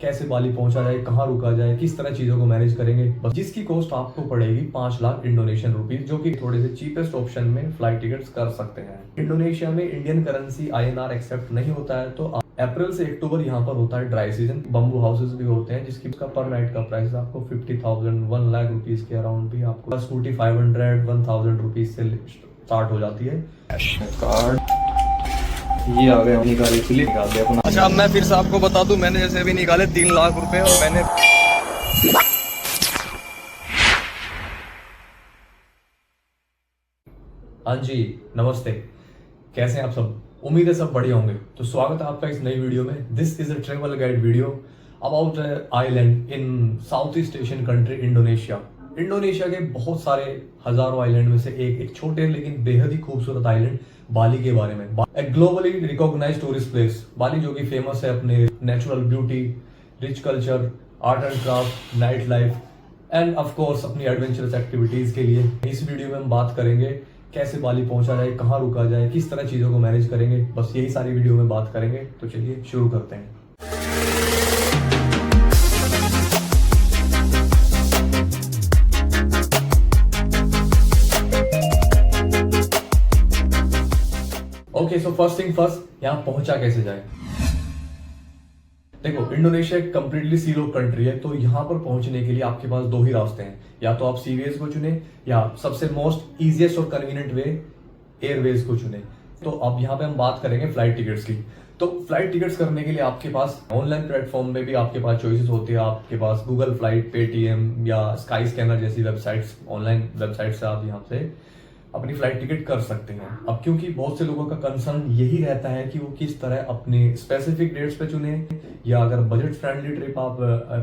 कैसे बाली पहुंचा जाए, कहाँ रुका जाए, किस तरह चीज़ों को मैनेज करेंगे, बस जिसकी कॉस्ट आपको पड़ेगी 5 लाख इंडोनेशियन रुपीज, जो कि थोड़े से चीपेस्ट ऑप्शन में फ्लाइट टिकट्स कर सकते हैं। इंडोनेशिया में इंडियन करेंसी INR एक्सेप्ट नहीं होता है, तो अप्रैल से अक्टूबर यहाँ पर होता है ड्राई सीजन। बम्बू हाउसेस भी होते हैं जिसकी उसका पर नाइट का प्राइस आपको 50,000 1 लाख रुपीज के अराउंड भी आपको स्कूटी 500 1000 रुपीज से स्टार्ट हो जाती है। कार्ड ये आ गए, निकाले चलिए निकाल दिया अपना। अच्छा, अब मैं फिर से आपको बता दूं, मैंने जैसे अभी निकाले 3 लाख रुपए और मैंने हाँ जी, नमस्ते, कैसे हैं आप सब? उम्मीद है सब बढ़िया होंगे। तो स्वागत है आपका इस नई वीडियो में। This is a travel guide video about island in south east Asian country Indonesia. Indonesia के बहुत सारे हजारों आइलैंड में से एक छोटे लेकिन बेहद ही खूबसूरत आइलैंड बाली के बारे में। ग्लोबली रिकॉग्नाइज्ड टूरिस्ट प्लेस बाली, जो कि फेमस है अपने natural beauty, rich culture, art and craft, night life end of course अपनी एडवेंचरस एक्टिविटीज के लिए। इस वीडियो में हम बात करेंगे कैसे बाली पहुंचा जाए, कहाँ रुका जाए, किस तरह चीजों को मैनेज करेंगे, बस यही सारी वीडियो में बात करेंगे। तो चलिए शुरू करते हैं। Okay, so first thing first, यहाँ पहुंचा कैसे जाए। देखो, इंडोनेशिया एक कंप्लीटली सी रोड कंट्री है, तो यहाँ पर पहुंचने के लिए आपके पास दो ही रास्ते हैं। या तो आप सीवेज को चुने या सबसे मोस्ट इजीएस्ट और कन्वीनियंट वे एयरवेज को चुने। तो अब यहाँ पे हम बात करेंगे फ्लाइट टिकट्स की। तो फ्लाइट टिकट्स करने के लिए आपके पास ऑनलाइन प्लेटफॉर्म में भी आपके पास चॉइसेस होती है। आपके पास गूगल फ्लाइट, पेटीएम या स्काई स्कैनर जैसी वेबसाइट्स, ऑनलाइन वेबसाइट से आप यहाँ से अपनी फ्लाइट टिकट कर सकते हैं। अब क्योंकि बहुत से लोगों का कंसर्न यही रहता है कि वो किस तरह अपने स्पेसिफिक डेट्स पे चुने, या अगर बजट फ्रेंडली ट्रिप आप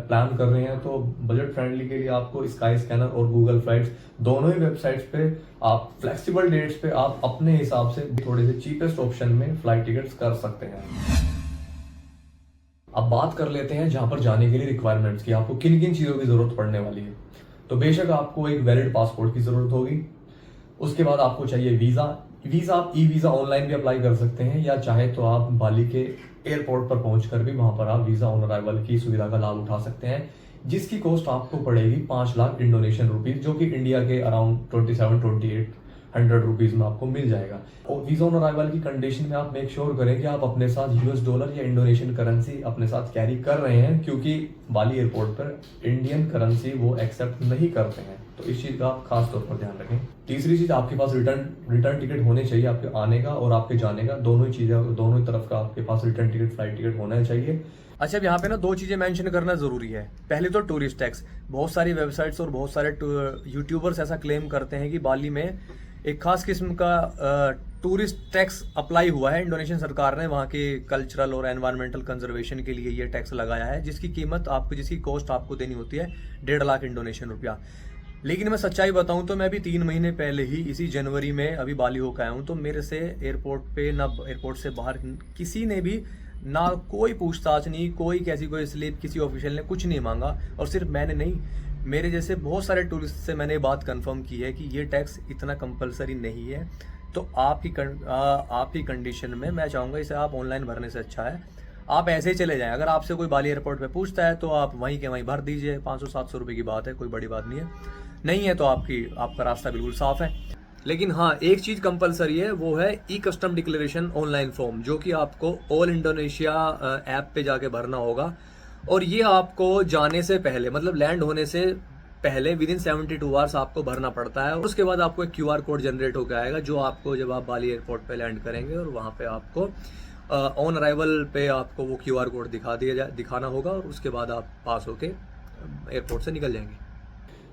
प्लान कर रहे हैं तो बजट फ्रेंडली के लिए आपको स्काई स्कैनर और गूगल फ्लाइट्स दोनों ही वेबसाइट्स पे आप फ्लेक्सिबल डेट्स पे आप अपने हिसाब से थोड़े से चीपेस्ट ऑप्शन में फ्लाइट टिकट्स कर सकते हैं। अब बात कर लेते हैं जहां पर जाने के लिए रिक्वायरमेंट्स की, आपको किन किन चीजों की जरूरत पड़ने वाली है। तो बेशक आपको एक वैलिड पासपोर्ट की जरूरत होगी। उसके बाद आपको चाहिए वीजा। आप ई वीजा ऑनलाइन भी अप्लाई कर सकते हैं, या चाहे तो आप बाली के एयरपोर्ट पर पहुंचकर भी वहां पर आप वीजा ऑन अराइवल की सुविधा का लाभ उठा सकते हैं, जिसकी कॉस्ट आपको पड़ेगी 5 लाख इंडोनेशियन रुपीज, जो कि इंडिया के अराउंड 27-2800 रुपीज में आपको मिल जाएगा। और वीजा ऑन अराइवल की कंडीशन में आप मेक श्योर करें कि आप अपने साथ US डॉलर या इंडोनेशियन करेंसी अपने साथ कैरी कर रहे हैं, क्योंकि बाली एयरपोर्ट पर इंडियन करेंसी वो एक्सेप्ट नहीं करते हैं। तो इस चीज का आप खास तौर पर ध्यान रखें। तीसरी चीज, आपके पास रिटर्न टिकट होने चाहिए। आपके आने का और आपके जाने का दोनों ही चीजें, दोनों ही तरफ का आपके पास रिटर्न टिकट, फ्लाइट टिकट होना चाहिए। अच्छा, अब यहाँ पे ना दो चीजें मेंशन करना जरूरी है। पहले तो टूरिस्ट टैक्स। बहुत सारी वेबसाइट्स और बहुत सारे यूट्यूबर्स ऐसा क्लेम करते हैं कि बाली में एक खास किस्म का टूरिस्ट टैक्स अप्लाई हुआ है। इंडोनेशियन सरकार ने वहाँ के कल्चरल और एनवायरमेंटल कंजर्वेशन के लिए ये टैक्स लगाया है, जिसकी कीमत आपको, जिसकी कॉस्ट आपको देनी होती है 1.5 लाख इंडोनेशियन रुपया। लेकिन मैं सच्चाई बताऊं तो मैं अभी 3 महीने पहले ही इसी जनवरी में अभी बाली होकर आया हूं, तो मेरे से एयरपोर्ट पे ना एयरपोर्ट से बाहर किसी ने भी ना कोई पूछताछ नहीं, कोई स्लिप किसी ऑफिशियल ने कुछ नहीं मांगा। और सिर्फ मैंने नहीं, मेरे जैसे बहुत सारे टूरिस्ट से मैंने बात कंफर्म की है कि ये टैक्स इतना कंपलसरी नहीं है। तो आपकी कंडीशन में मैं चाहूँगा इसे आप ऑनलाइन भरने से अच्छा है आप ऐसे ही चले जाएं। अगर आपसे कोई बाली एयरपोर्ट पे पूछता है तो आप वहीं के वहीं भर दीजिए। 500-700 रुपये की बात है, कोई बड़ी बात नहीं है तो आपका रास्ता बिल्कुल साफ है। लेकिन हाँ, एक चीज कंपलसरी है, वो है ई कस्टम डिक्लेरेशन ऑनलाइन फॉर्म, जो कि आपको ऑल इंडोनेशिया ऐप पे जाके भरना होगा। और ये आपको जाने से पहले, मतलब लैंड होने से पहले विदिन 72 आवर्स आपको भरना पड़ता है। और उसके बाद आपको एक QR कोड जनरेट होकर आएगा, जो आपको जब आप बाली एयरपोर्ट पे लैंड करेंगे और वहाँ पे आपको ऑन अराइवल पे आपको वो QR कोड दिखाना होगा, और उसके बाद आप पास होके एयरपोर्ट से निकल जाएंगे।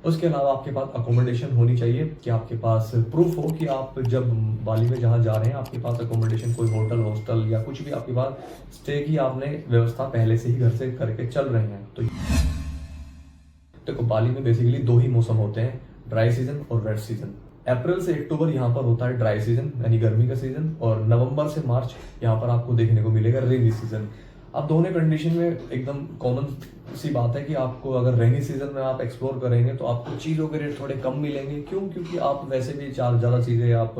उसके अलावा आपके पास अकोमोडेशन होनी चाहिए, कि आपके पास प्रूफ हो कि आप जब बाली में जहाँ जा रहे हैं आपके पास अकोमोडेशन, कोई होटल, हॉस्टल या कुछ भी आपके पास स्टे की आपने व्यवस्था पहले से ही घर से करके चल रहे हैं। तो देखो, बाली में बेसिकली 2 ही मौसम होते हैं, ड्राई सीजन और वेट सीजन। अप्रैल से अक्टूबर यहाँ पर होता है ड्राई सीजन, यानी गर्मी का सीजन, और नवंबर से मार्च यहाँ पर आपको देखने को मिलेगा रेनी सीजन। अब दोनों कंडीशन में एकदम कॉमन सी बात है कि आपको अगर रेनी सीजन में आप एक्सप्लोर करेंगे तो आपको चीज़ों के रेट थोड़े कम मिलेंगे। क्यों? क्योंकि आप वैसे भी ज़्यादा चीज़ें आप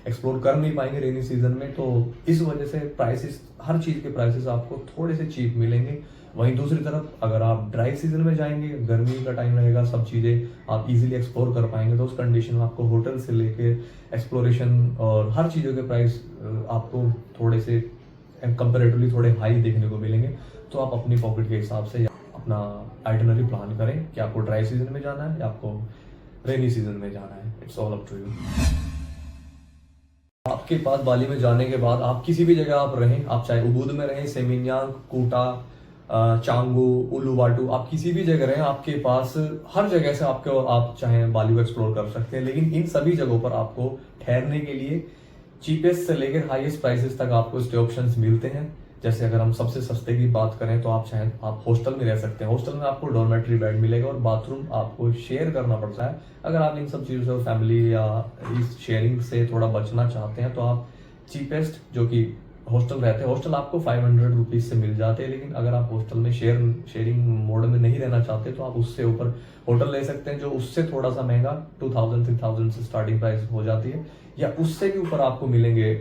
एक्सप्लोर कर नहीं पाएंगे रेनी सीजन में, तो इस वजह से प्राइसेस, हर चीज़ के प्राइसेस आपको थोड़े से चीप मिलेंगे। वहीं दूसरी तरफ अगर आप ड्राई सीजन में जाएंगे, गर्मी का टाइम रहेगा, सब चीज़ें आप इजीली एक्सप्लोर कर पाएंगे, तो उस कंडीशन में आपको होटल से लेके एक्सप्लोरेशन और हर चीज़ों के प्राइस आपको थोड़े से कंपेरेटिवली थोड़े हाई देखने को मिलेंगे। तो आप अपनी पॉकेट के हिसाब से अपना आइटनरी प्लान करें कि आपको ड्राई सीजन में जाना है या आपको रेनी सीजन में जाना है। It's all up to you. आपके पास बाली में जाने के बाद आप किसी भी जगह आप रहें, आप चाहे उबुद में रहें, सेमिन्यांग, कूटा, चांगू, उलुवाटू, आप किसी भी जगह रहें, आपके पास हर जगह से आप चाहे बाली को एक्सप्लोर कर सकते हैं। लेकिन इन सभी जगहों पर आपको ठहरने के लिए चीपेस्ट से लेकर हाईएस्ट प्राइसेस तक आपको स्टे ऑप्शंस मिलते हैं। जैसे अगर हम सबसे सस्ते की बात करें तो आप हॉस्टल में रह सकते हैं। हॉस्टल में आपको डॉर्मेट्री बेड मिलेगा और बाथरूम आपको शेयर करना पड़ता है। अगर आप इन सब चीज़ों से फैमिली या इस शेयरिंग से थोड़ा बचना चाहते हैं तो आप चीपेस्ट जो कि हॉस्टल रहते हैं, हॉस्टल आपको 500 रुपीज़ से मिल जाते हैं। लेकिन अगर आप हॉस्टल में शेयरिंग मोड में नहीं रहना चाहते तो आप उससे ऊपर होटल ले सकते हैं, जो उससे थोड़ा सा महंगा 2000-3000 से स्टार्टिंग प्राइस हो जाती है। या उससे भी ऊपर आपको मिलेंगे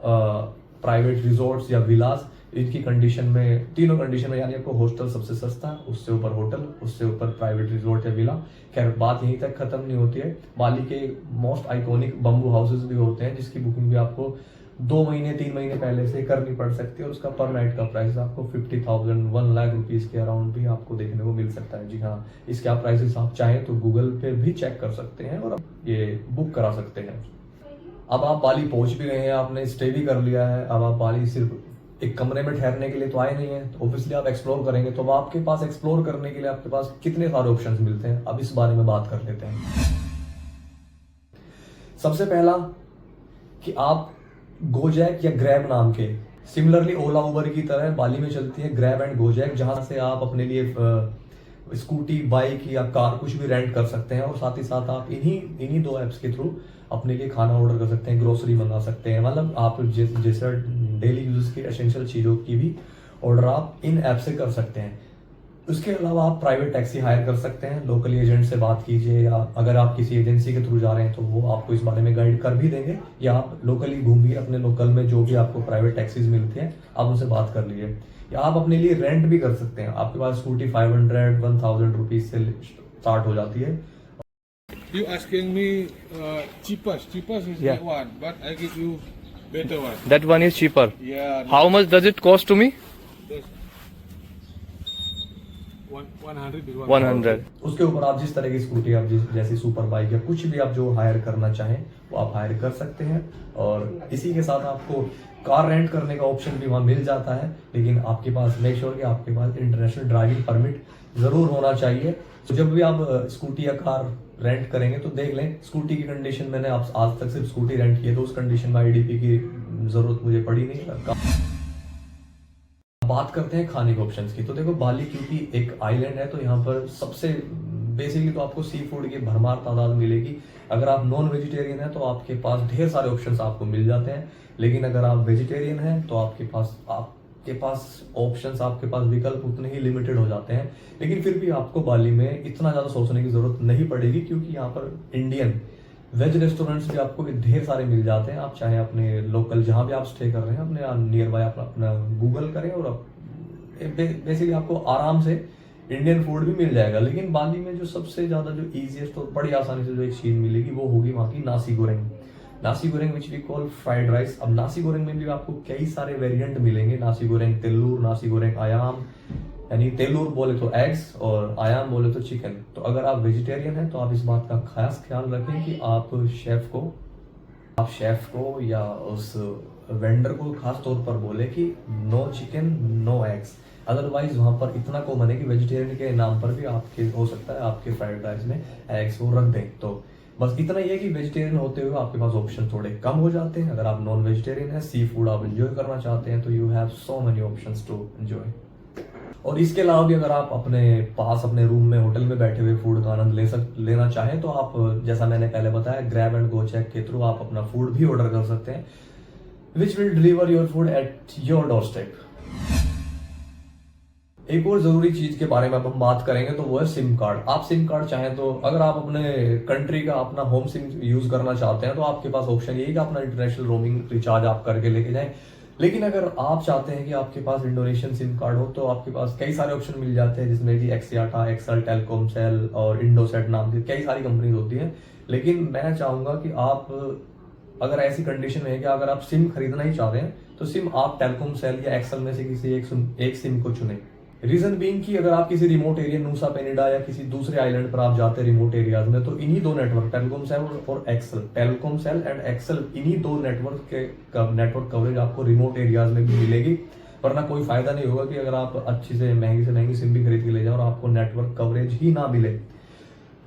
प्राइवेट रिजॉर्ट्स या विलास। इनकी कंडीशन में, तीनों कंडीशन में, यानी आपको हॉस्टल सबसे सस्ता, उससे ऊपर होटल, उससे ऊपर प्राइवेट रिजॉर्ट या विला। खैर बात यहीं तक खत्म नहीं होती है। बाली के मोस्ट आइकॉनिक बम्बू हाउसेस भी होते हैं जिसकी बुकिंग भी आपको 2 महीने 3 महीने पहले से करनी पड़ सकती है और उसका पर नाइट का प्राइस आपको 50,000 1 लाख रुपीज़ के अराउंड भी आपको देखने को मिल सकता है। जी हाँ, इसके आप प्राइसेस आप चाहें तो गूगल पे भी चेक कर सकते हैं और ये बुक करा सकते हैं। अब आप बाली पहुंच भी गए हैं, आपने स्टे भी कर लिया है। अब आप बाली सिर्फ एक कमरे में ठहरने के लिए तो आए नहीं है, तो ऑब्वियसली आप एक्सप्लोर करेंगे। तो अब आपके पास एक्सप्लोर करने के लिए आपके पास कितने सारे ऑप्शंस मिलते हैं, अब इस बारे में बात कर लेते हैं। सबसे पहला कि आप गोजैक या ग्रैब नाम के, सिमिलरली ओला उबर की तरह बाली में चलती है ग्रैब एंड गोजैक, जहां से आप अपने लिए स्कूटी, बाइक या कार कुछ भी रेंट कर सकते हैं। और साथ ही साथ आप इन्हीं 2 ऐप्स के थ्रू अपने लिए खाना ऑर्डर कर सकते हैं, ग्रोसरी मंगा सकते हैं। मतलब आप जैसे डेली यूज की एसेंशियल चीज़ों की भी ऑर्डर आप इन ऐप से कर सकते हैं। उसके अलावा आप प्राइवेट टैक्सी हायर कर सकते हैं, लोकल एजेंट से बात कीजिए, या अगर आप किसी एजेंसी के थ्रू जा रहे हैं तो वो आपको इस बारे में गाइड कर भी देंगे। या आप लोकली घूमिए, अपने लोकल में जो भी आपको प्राइवेट टैक्सीज मिलती हैं आप उनसे बात कर लीजिए। या आप अपने लिए रेंट भी कर सकते हैं। आपके पास स्कूटी 500-1000 रुपीज से स्टार्ट हो जाती है। You asking me cheapest is Yeah. that one, but I give you better one. That one is cheaper. Yeah. How much does it cost to me? This 100 is 100. उसके ऊपर आप जिस तरह की स्कूटी, आप जैसी सुपर बाइक या कुछ भी आप जो हायर करना चाहें वो आप हायर कर सकते हैं। और इसी के साथ आपको कार रेंट करने का ऑप्शन भी वहाँ मिल जाता है। लेकिन आपके पास मेक श्योर कि आपके पास इंटरनेशनल ड्राइविंग परमिट जरूर होना चाहिए। तो जब भी आप स्कूटी या कार रेंट करेंगे तो देख लें स्कूटी की कंडीशन, मैंने आज तक सिर्फ स्कूटी रेंट की है तो उस कंडीशन में आईडीपी की जरूरत मुझे पड़ी नहीं। बात करते हैं खाने के ऑप्शंस की। तो देखो बाली क्योंकि एक आइलैंड है तो यहाँ पर सबसे बेसिकली तो आपको सी फूड की भरमार तादाद मिलेगी। अगर आप नॉन वेजिटेरियन हैं तो आपके पास ढेर सारे ऑप्शंस आपको मिल जाते हैं। लेकिन अगर आप वेजिटेरियन हैं तो आपके पास ऑप्शंस, आपके पास विकल्प उतने ही लिमिटेड हो जाते हैं। लेकिन फिर भी आपको बाली में इतना ज़्यादा सोचने की जरूरत नहीं पड़ेगी क्योंकि यहाँ पर इंडियन वेज रेस्टोरेंट्स भी आपको ढेर सारे मिल जाते हैं। आप चाहे अपने लोकल जहाँ भी आप स्टे कर रहे हैं अपने नियर बाय अपना गूगल करें और बेसिकली आपको आराम से इंडियन फूड भी मिल जाएगा। लेकिन बाली में जो सबसे ज़्यादा जो ईजिएस्ट और बड़ी आसानी से जो एक चीज़ मिलेगी वो होगी वहाँ की nasi goreng which we call fried rice. अब नासी गोरेंग में भी आपको कई सारे वेरिएंट मिलेंगे। नासी गोरेंग तेल्लूर, नासी गोरेंग आयाम, यानी तेल्लूर बोले तो एग्स और आयाम बोले तो चिकन। तो अगर आप वेजिटेरियन हैं तो आप इस बात का खास ख्याल रखें कि आप शेफ को या उस वेंडर को खास तौर पर बोले कि no chicken no eggs. Otherwise वहाँ पर इतना कॉमन है कि वेजिटेरियन के नाम पर भी आपके हो सकता है आपके फ्राइड राइस में एग्स वो रख दें। तो बस इतना ही है कि वेजिटेरियन होते हुए आपके पास ऑप्शन थोड़े कम हो जाते हैं। अगर आप नॉन वेजिटेरियन हैं, सी फूड आप एंजॉय करना चाहते हैं तो you have so many options to enjoy. और इसके अलावा भी अगर आप अपने रूम में होटल में बैठे हुए फूड का आनंद लेना चाहें तो आप, जैसा मैंने पहले बताया, ग्रैब एंड गोचैक के थ्रू आप अपना फूड भी ऑर्डर कर सकते हैं which will deliver your food at your door step. एक और जरूरी चीज के बारे में अब हम बात करेंगे तो वो है सिम कार्ड। आप सिम कार्ड चाहें तो अगर आप अपने कंट्री का अपना होम सिम यूज करना चाहते हैं तो आपके पास ऑप्शन यही कि अपना इंटरनेशनल रोमिंग रिचार्ज आप करके लेके जाएं। लेकिन अगर आप चाहते हैं कि आपके पास इंडोनेशियन सिम कार्ड हो तो आपके पास कई सारे ऑप्शन मिल जाते हैं, जिसमें कि एक्सियाटा, एक्सेल, टेलीकॉमसेल और इंडोसेट नाम की कई सारी कंपनीज होती हैं। लेकिन मैं चाहूंगा कि आप अगर ऐसी कंडीशन में है कि अगर आप सिम खरीदना ही चाह रहे हैं तो सिम आप टेलीकॉमसेल या एक्सेल में से किसी एक सिम को चुनें। रीजन बीइंग कि अगर आप किसी रिमोट एरिया नूसा पेनिडा या किसी दूसरे आइलैंड पर आप जाते हैं रिमोट एरियाज में, तो इन्हीं दो नेटवर्क टेलीकॉमसेल और एक्सेल, टेलीकॉमसेल एंड एक्सेल, इन्हीं दो नेटवर्क के नेटवर्क कवरेज आपको रिमोट एरियाज में भी मिलेगी। वरना कोई फायदा नहीं होगा कि अगर आप अच्छी से महंगी सिम भी खरीद के ले जाओ और आपको नेटवर्क कवरेज ही ना मिले।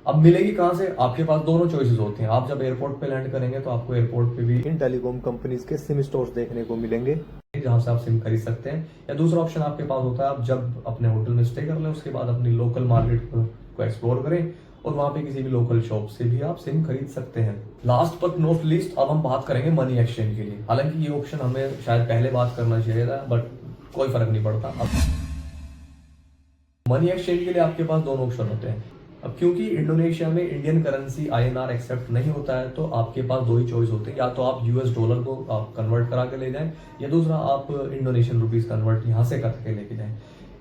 अब मिलेगी कहाँ से? आपके पास दोनों चॉइसेस होते हैं। आप जब एयरपोर्ट पे लैंड करेंगे तो आपको एयरपोर्ट पे भी इन टेलीकॉम कंपनीज के सिम स्टोर्स देखने को मिलेंगे जहां से आप सिम खरीद सकते हैं। या दूसरा ऑप्शन आपके पास होता है, आप जब अपने होटल में स्टे कर लें उसके बाद अपनी लोकल मार्केट को एक्सप्लोर करें और वहां पे किसी भी लोकल शॉप से भी आप सिम खरीद सकते हैं। लास्ट बट नॉट लीस्ट अब हम बात करेंगे मनी एक्सचेंज के लिए। हालांकि ये ऑप्शन हमें शायद पहले बात करना चाहिए था, बट कोई फर्क नहीं पड़ता। अब मनी एक्सचेंज के लिए आपके पास दोनों ऑप्शन होते हैं। अब क्योंकि इंडोनेशिया में इंडियन करेंसी INR एक्सेप्ट नहीं होता है तो आपके पास दो ही चॉइस होते हैं, या तो आप US डॉलर को आप कन्वर्ट करा के ले जाएं या दूसरा आप इंडोनेशियन रुपीस कन्वर्ट यहाँ से करके लेके जाएं।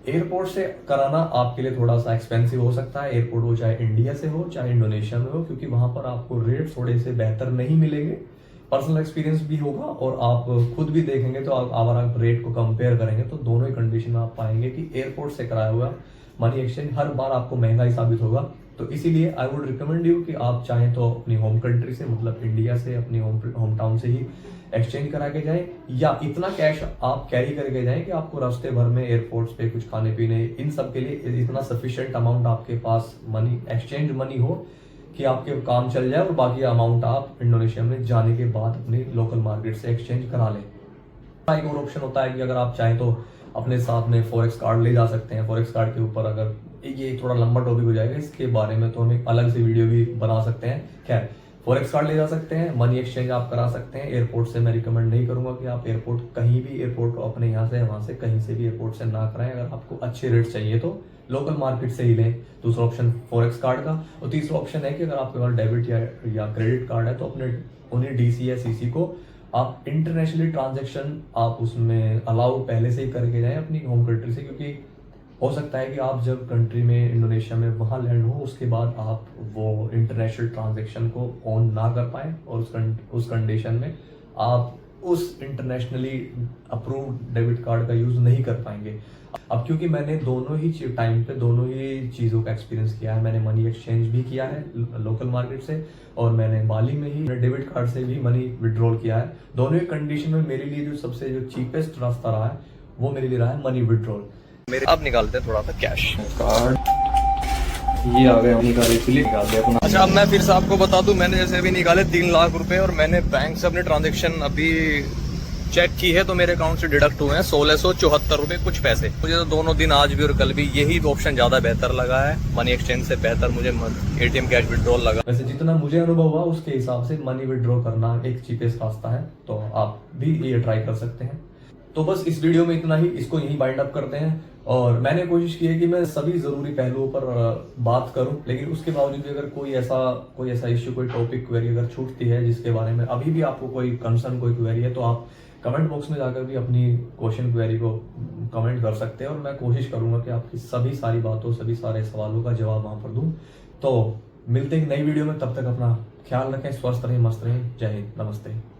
एयरपोर्ट से कराना आपके लिए थोड़ा सा एक्सपेंसिव हो सकता है, एयरपोर्ट हो चाहे इंडिया से हो चाहे इंडोनेशिया में हो, क्योंकि वहां पर आपको रेट थोड़े से बेहतर नहीं मिलेंगे। पर्सनल एक्सपीरियंस भी होगा और आप खुद भी देखेंगे तो अगर आप रेट को कंपेयर करेंगे तो दोनों ही कंडीशन में आप पाएंगे कि एयरपोर्ट से कराया हुआ मनी एक्सचेंज हर बार आपको महंगा ही साबित होगा। तो इसीलिए आई वुड रिकमेंड यू कि आप चाहें तो अपनी होम कंट्री से, मतलब इंडिया से, अपनी होम टाउन से ही एक्सचेंज करा के जाएं, या इतना कैश आप कैरी करके जाएं कि आपको रास्ते भर में एयरपोर्ट्स पे कुछ खाने पीने इन सब के लिए इतना सफिशिएंट अमाउंट आपके पास मनी एक्सचेंज मनी हो कि आपके काम चल जाए और बाकी अमाउंट आप इंडोनेशिया में जाने के बाद अपनी लोकल मार्केट से एक्सचेंज करा लें। एक और ऑप्शन होता है कि अगर आप चाहें तो अपने साथ में फॉरेक्स कार्ड ले जा सकते हैं। फॉरेक्स कार्ड के ऊपर अगर ये थोड़ा लंबा टॉपिक हो जाएगा, इसके बारे में तो हम एक अलग से वीडियो भी बना सकते हैं। खैर, फॉरेक्स कार्ड ले जा सकते हैं, मनी एक्सचेंज आप करा सकते हैं। एयरपोर्ट से मैं रिकमेंड नहीं करूंगा कि आप एयरपोर्ट कहीं भी एयरपोर्ट अपने यहाँ से वहां से कहीं से भी एयरपोर्ट से ना कराएं। अगर आपको अच्छे रेट चाहिए तो लोकल मार्केट से ही लें। दूसरा ऑप्शन फॉरेक्स कार्ड का। और तीसरा ऑप्शन है कि अगर आपके पास डेबिट या क्रेडिट कार्ड है तो उन्हें DC या CC को आप इंटरनेशनली ट्रांजैक्शन आप उसमें अलाउ पहले से ही करके जाएं अपनी होम कंट्री से, क्योंकि हो सकता है कि आप जब कंट्री में इंडोनेशिया में वहां लैंड हो उसके बाद आप वो इंटरनेशनल ट्रांजैक्शन को ऑन ना कर पाए और उस कंडीशन में आप उस इंटरनेशनली अप्रूव्ड डेबिट कार्ड का यूज नहीं कर पाएंगे। अब क्योंकि मैंने दोनों ही टाइम पे दोनों ही चीज़ों का एक्सपीरियंस किया है, मैंने मनी एक्सचेंज भी किया है लोकल मार्केट से और मैंने बाली में ही डेबिट कार्ड से भी मनी विड्रॉल किया है। दोनों ही कंडीशन में मेरे लिए जो चीपेस्ट रास्ता रहा है वो मेरे लिए रहा है मनी विड्रॉल। अब निकालते हैं थोड़ा सा कैश कार्ड, ये आ गए, निकाले चलिए निकाल दिया अपना। अच्छा, अब मैं फिर से आपको बता दूं, मैंने जैसे अभी निकाले 3 लाख रुपए और मैंने बैंक से अपने ट्रांजेक्शन अभी चेक की है तो मेरे अकाउंट से डिडक्ट हुए हैं 1674 रुपए कुछ पैसे। मुझे तो दोनों दिन आज भी और कल भी यही ऑप्शन ज्यादा बेहतर लगा है, मनी एक्सचेंज से बेहतर मुझे ATM कैश विड्रॉल लगा। वैसे जितना मुझे अनुभव हुआ उसके हिसाब से मनी विड्रॉ करना एक चीपेस्ट रास्ता है, तो आप भी ये ट्राई कर सकते हैं। तो बस इस वीडियो में इतना ही, इसको यहीं बाइंड अप करते हैं। और मैंने कोशिश की है कि मैं सभी जरूरी पहलुओं पर बात करूं, लेकिन उसके बावजूद भी अगर कोई ऐसा इश्यू, कोई टॉपिक क्वेरी अगर छूटती है जिसके बारे में अभी भी आपको कोई कंसर्न, कोई क्वेरी है, तो आप कमेंट बॉक्स में जाकर भी अपनी क्वेश्चन क्वेरी को कमेंट कर सकते हैं और मैं कोशिश करूंगा कि आपकी सभी सारी बातों, सभी सारे सवालों का जवाब वहां पर दूं। तो मिलते हैं नई वीडियो में, तब तक अपना ख्याल रखें, स्वस्थ रहें, मस्त रहें। जय हिंद, नमस्ते।